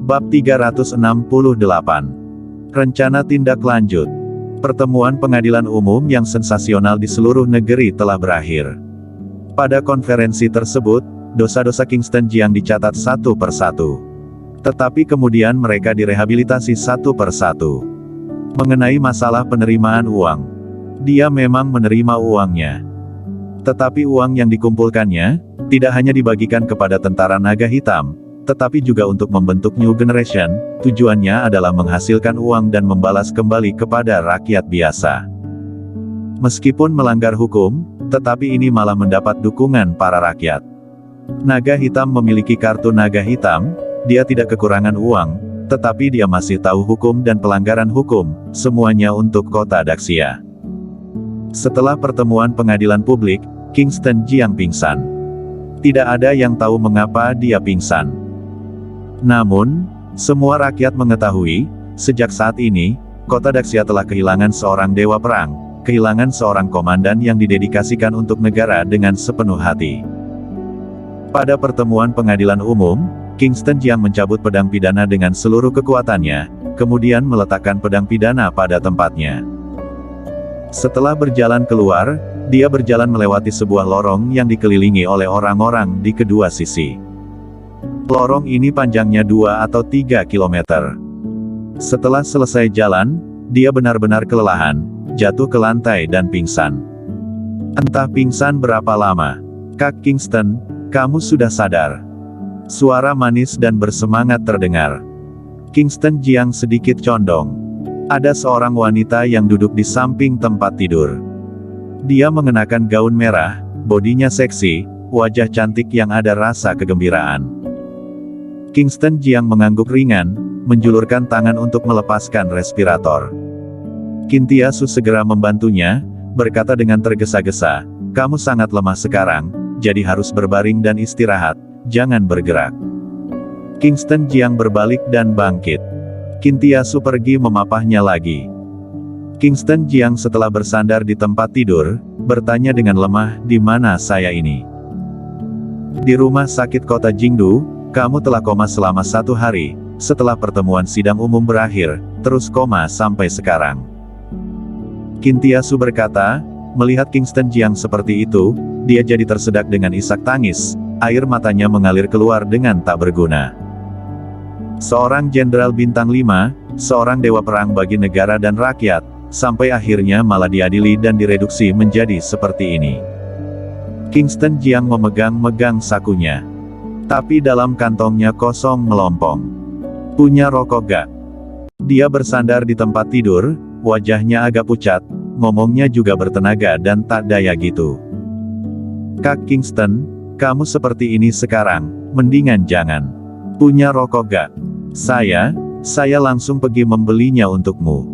Bab 368. Rencana tindak lanjut. Pertemuan pengadilan umum yang sensasional di seluruh negeri telah berakhir. Pada konferensi tersebut, dosa-dosa Kingston Jiang dicatat satu persatu. Tetapi kemudian mereka direhabilitasi satu persatu. Mengenai masalah penerimaan uang, dia memang menerima uangnya. Tetapi uang yang dikumpulkannya, tidak hanya dibagikan kepada tentara naga hitam, tetapi juga untuk membentuk New Generation. Tujuannya adalah menghasilkan uang dan membalas kembali kepada rakyat biasa. Meskipun melanggar hukum, tetapi ini malah mendapat dukungan para rakyat. Naga hitam memiliki kartu naga hitam, dia tidak kekurangan uang, tetapi dia masih tahu hukum dan pelanggaran hukum, semuanya untuk kota Daxia. Setelah pertemuan pengadilan publik, Kingston Jiang pingsan. Tidak ada yang tahu mengapa dia pingsan. Namun, semua rakyat mengetahui, sejak saat ini, kota Daxia telah kehilangan seorang dewa perang, kehilangan seorang komandan yang didedikasikan untuk negara dengan sepenuh hati. Pada pertemuan pengadilan umum, Kingston Jiang mencabut pedang pidana dengan seluruh kekuatannya, kemudian meletakkan pedang pidana pada tempatnya. Setelah berjalan keluar, dia berjalan melewati sebuah lorong yang dikelilingi oleh orang-orang di kedua sisi. Lorong ini panjangnya 2 atau 3 kilometer. Setelah selesai jalan, dia benar-benar kelelahan, jatuh ke lantai dan pingsan. Entah pingsan berapa lama. "Kak Kingston, kamu sudah sadar?" Suara manis dan bersemangat terdengar. Kingston Jiang sedikit condong. Ada seorang wanita yang duduk di samping tempat tidur. Dia mengenakan gaun merah, bodinya seksi, wajah cantik yang ada rasa kegembiraan. Kingston Jiang mengangguk ringan, menjulurkan tangan untuk melepaskan respirator. Kintiasu segera membantunya, berkata dengan tergesa-gesa, "Kamu sangat lemah sekarang, jadi harus berbaring dan istirahat, jangan bergerak." Kingston Jiang berbalik dan bangkit. Kintiasu pergi memapahnya lagi. Kingston Jiang setelah bersandar di tempat tidur, bertanya dengan lemah, "Di mana saya ini?" "Di rumah sakit kota Jingdu, kamu telah koma selama 1 hari, setelah pertemuan sidang umum berakhir, terus koma sampai sekarang." Kintiasu berkata, melihat Kingston Jiang seperti itu, dia jadi tersedak dengan isak tangis, air matanya mengalir keluar dengan tak berguna. Seorang jenderal bintang 5, seorang dewa perang bagi negara dan rakyat, sampai akhirnya malah diadili dan direduksi menjadi seperti ini. Kingston Jiang memegang-megang sakunya. Tapi dalam kantongnya kosong melompong. "Punya rokok gak?" Dia bersandar di tempat tidur, wajahnya agak pucat, ngomongnya juga bertenaga dan tak daya gitu. "Kak Kingston, kamu seperti ini sekarang, mendingan jangan. Punya rokok gak? Saya langsung pergi membelinya untukmu."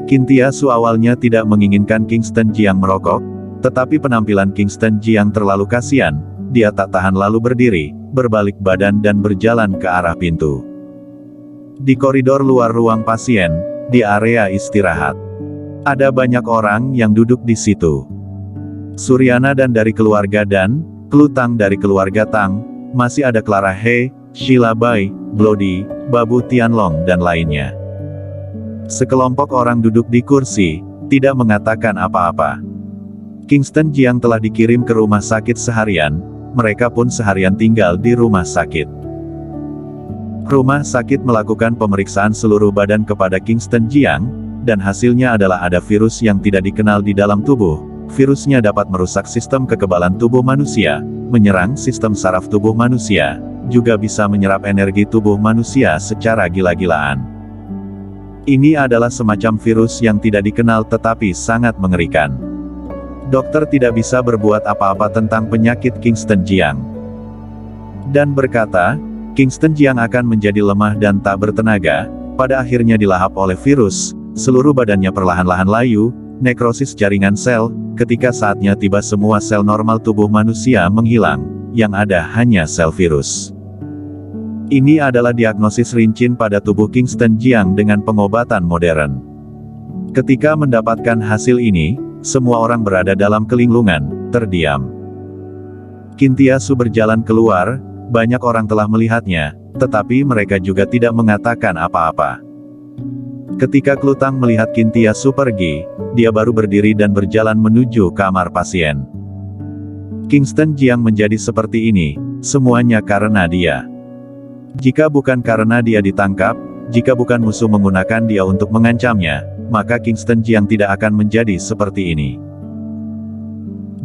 Kintiasu awalnya tidak menginginkan Kingston Jiang merokok, tetapi penampilan Kingston Jiang terlalu kasihan, dia tak tahan lalu berdiri, berbalik badan dan berjalan ke arah pintu. Di koridor luar ruang pasien, di area istirahat, ada banyak orang yang duduk di situ. Suryana dan dari keluarga Dan, Klutang dari keluarga Tang, masih ada Clara He, Sheila Bai, Bloody, Babu Tianlong dan lainnya. Sekelompok orang duduk di kursi, tidak mengatakan apa-apa. Kingston Jiang telah dikirim ke rumah sakit seharian, mereka pun seharian tinggal di rumah sakit. Rumah sakit melakukan pemeriksaan seluruh badan kepada Kingston Jiang, dan hasilnya adalah ada virus yang tidak dikenal di dalam tubuh. Virusnya dapat merusak sistem kekebalan tubuh manusia, menyerang sistem saraf tubuh manusia, juga bisa menyerap energi tubuh manusia secara gila-gilaan. Ini adalah semacam virus yang tidak dikenal tetapi sangat mengerikan. Dokter tidak bisa berbuat apa-apa tentang penyakit Kingston Jiang. Dan berkata, Kingston Jiang akan menjadi lemah dan tak bertenaga, pada akhirnya dilahap oleh virus, seluruh badannya perlahan-lahan layu, nekrosis jaringan sel, ketika saatnya tiba semua sel normal tubuh manusia menghilang, yang ada hanya sel virus. Ini adalah diagnosis rinci pada tubuh Kingston Jiang dengan pengobatan modern. Ketika mendapatkan hasil ini, semua orang berada dalam kelinglungan, terdiam. Kintiasu berjalan keluar, banyak orang telah melihatnya, tetapi mereka juga tidak mengatakan apa-apa. Ketika Klutang melihat Kintiasu pergi, dia baru berdiri dan berjalan menuju kamar pasien. Kingston Jiang menjadi seperti ini, semuanya karena dia. Jika bukan karena dia ditangkap, jika bukan musuh menggunakan dia untuk mengancamnya, maka Kingston Jiang tidak akan menjadi seperti ini.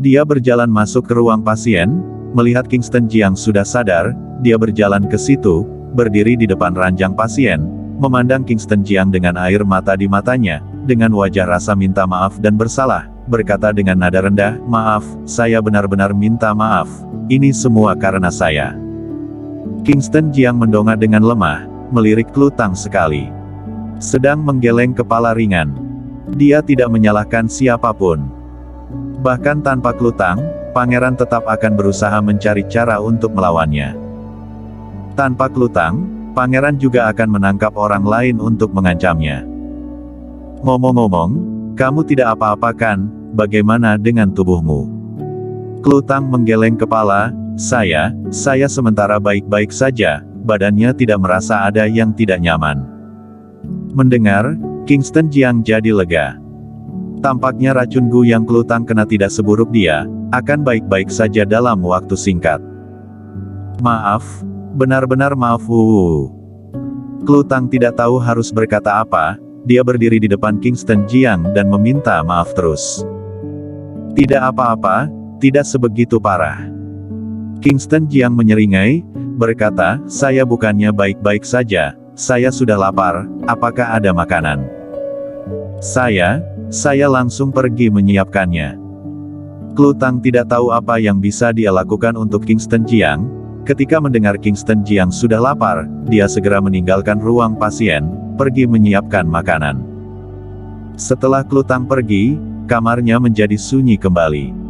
Dia berjalan masuk ke ruang pasien, melihat Kingston Jiang sudah sadar, dia berjalan ke situ, berdiri di depan ranjang pasien, memandang Kingston Jiang dengan air mata di matanya, dengan wajah rasa minta maaf dan bersalah, berkata dengan nada rendah, "Maaf, saya benar-benar minta maaf. Ini semua karena saya." Kingston Jiang mendongak dengan lemah, melirik Klutang sekali. Sedang menggeleng kepala ringan. Dia tidak menyalahkan siapapun. Bahkan tanpa Klutang, pangeran tetap akan berusaha mencari cara untuk melawannya. Tanpa Klutang, pangeran juga akan menangkap orang lain untuk mengancamnya. "Ngomong-ngomong, kamu tidak apa-apa kan? Bagaimana dengan tubuhmu?" Klutang menggeleng kepala, Saya sementara baik-baik saja, badannya tidak merasa ada yang tidak nyaman." Mendengar, Kingston Jiang jadi lega. Tampaknya racun Gu yang Klutang kena tidak seburuk dia, akan baik-baik saja dalam waktu singkat. "Maaf, benar-benar maaf." Klutang tidak tahu harus berkata apa, dia berdiri di depan Kingston Jiang dan meminta maaf terus. "Tidak apa-apa, tidak sebegitu parah." Kingston Jiang menyeringai, berkata, "Saya bukannya baik-baik saja, saya sudah lapar, apakah ada makanan?" Saya langsung pergi menyiapkannya." Klutang tidak tahu apa yang bisa dia lakukan untuk Kingston Jiang. Ketika mendengar Kingston Jiang sudah lapar, dia segera meninggalkan ruang pasien, pergi menyiapkan makanan. Setelah Klutang pergi, kamarnya menjadi sunyi kembali.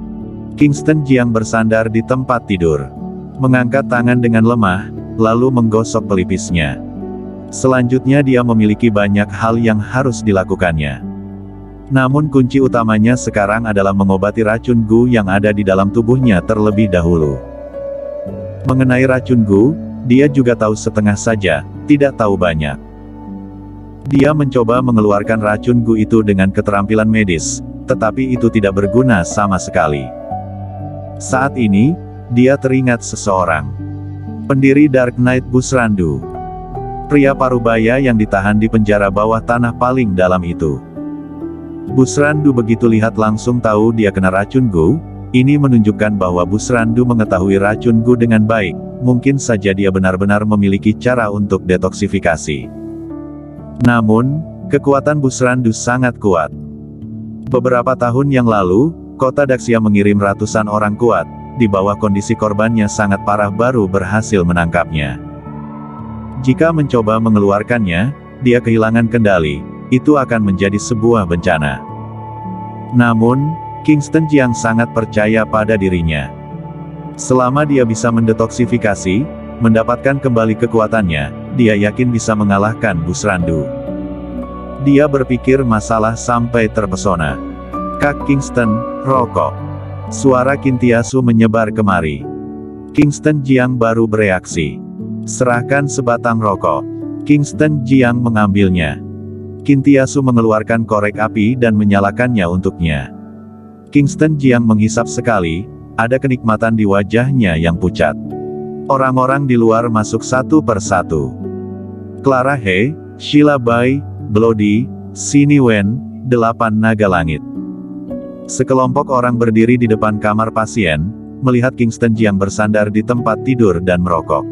Kingston Jiang bersandar di tempat tidur. Mengangkat tangan dengan lemah, lalu menggosok pelipisnya. Selanjutnya dia memiliki banyak hal yang harus dilakukannya. Namun kunci utamanya sekarang adalah mengobati racun Gu yang ada di dalam tubuhnya terlebih dahulu. Mengenai racun Gu, dia juga tahu setengah saja, tidak tahu banyak. Dia mencoba mengeluarkan racun Gu itu dengan keterampilan medis, tetapi itu tidak berguna sama sekali. Saat ini, dia teringat seseorang. Pendiri Dark Knight Busrandu. Pria parubaya yang ditahan di penjara bawah tanah paling dalam itu. Busrandu begitu lihat langsung tahu dia kena racun Gu. Ini menunjukkan bahwa Busrandu mengetahui racun Gu dengan baik. Mungkin saja dia benar-benar memiliki cara untuk detoksifikasi. Namun, kekuatan Busrandu sangat kuat. Beberapa tahun yang lalu, kota Daxia mengirim ratusan orang kuat, di bawah kondisi korbannya sangat parah baru berhasil menangkapnya. Jika mencoba mengeluarkannya, dia kehilangan kendali, itu akan menjadi sebuah bencana. Namun, Kingston Jiang sangat percaya pada dirinya. Selama dia bisa mendetoksifikasi, mendapatkan kembali kekuatannya, dia yakin bisa mengalahkan Busrandu. Dia berpikir masalah sampai terpesona. "Kak Kingston, rokok." Suara Kintiasu menyebar kemari. Kingston Jiang baru bereaksi. "Serahkan sebatang rokok." Kingston Jiang mengambilnya. Kintiasu mengeluarkan korek api dan menyalakannya untuknya. Kingston Jiang menghisap sekali, ada kenikmatan di wajahnya yang pucat. Orang-orang di luar masuk satu persatu. Clara He, Sheila Bai, Bloody, Sini Wen, 8 naga langit. Sekelompok orang berdiri di depan kamar pasien, melihat Kingston Jiang bersandar di tempat tidur dan merokok.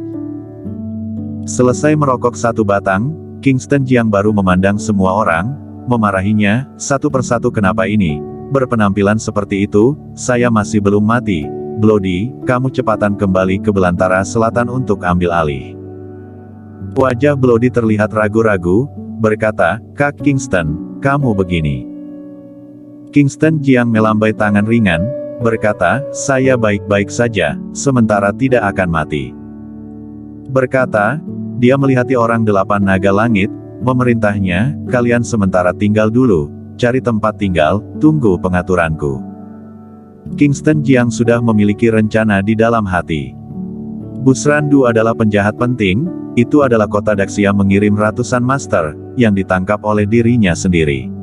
Selesai merokok satu batang, Kingston Jiang baru memandang semua orang, memarahinya, satu persatu. "Kenapa ini berpenampilan seperti itu? Saya masih belum mati. Bloody, kamu cepatan kembali ke belantara selatan untuk ambil alih." Wajah Bloody terlihat ragu-ragu, berkata, "Kak Kingston, kamu begini." Kingston Jiang melambai tangan ringan, berkata, "Saya baik-baik saja, sementara tidak akan mati." Berkata, dia melihati orang 8 naga langit, memerintahnya, "Kalian sementara tinggal dulu, cari tempat tinggal, tunggu pengaturanku." Kingston Jiang sudah memiliki rencana di dalam hati. Busrandu adalah penjahat penting, itu adalah kota Daxia mengirim ratusan master, yang ditangkap oleh dirinya sendiri.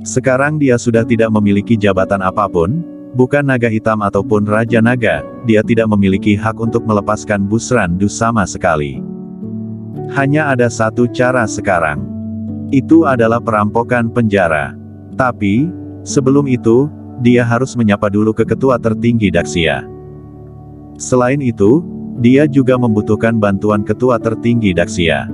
Sekarang dia sudah tidak memiliki jabatan apapun, bukan naga hitam ataupun raja naga, dia tidak memiliki hak untuk melepaskan Busrandu sama sekali. Hanya ada satu cara sekarang. Itu adalah perampokan penjara. Tapi, sebelum itu, dia harus menyapa dulu ke ketua tertinggi Daxia. Selain itu, dia juga membutuhkan bantuan ketua tertinggi Daxia.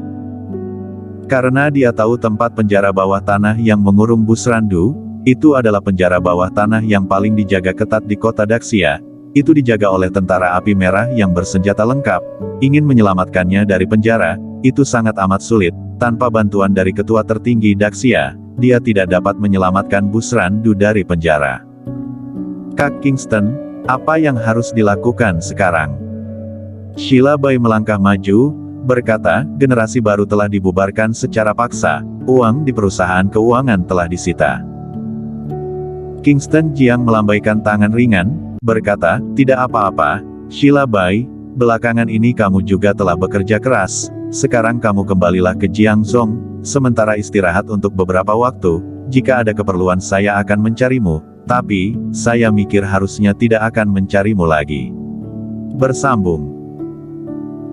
Karena dia tahu tempat penjara bawah tanah yang mengurung Busrandu, itu adalah penjara bawah tanah yang paling dijaga ketat di kota Daxia. Itu dijaga oleh tentara api merah yang bersenjata lengkap. Ingin menyelamatkannya dari penjara, itu sangat amat sulit. Tanpa bantuan dari ketua tertinggi Daxia, dia tidak dapat menyelamatkan Busrandu dari penjara. Kak Kingston, apa yang harus dilakukan sekarang? Sheila Bai melangkah maju, berkata, generasi baru telah dibubarkan secara paksa, uang di perusahaan keuangan telah disita. Kingston Jiang melambaikan tangan ringan, berkata, tidak apa-apa, Sheila Bai, belakangan ini kamu juga telah bekerja keras, sekarang kamu kembalilah ke Jiangzhong, sementara istirahat untuk beberapa waktu, jika ada keperluan saya akan mencarimu, tapi, saya mikir harusnya tidak akan mencarimu lagi. Bersambung.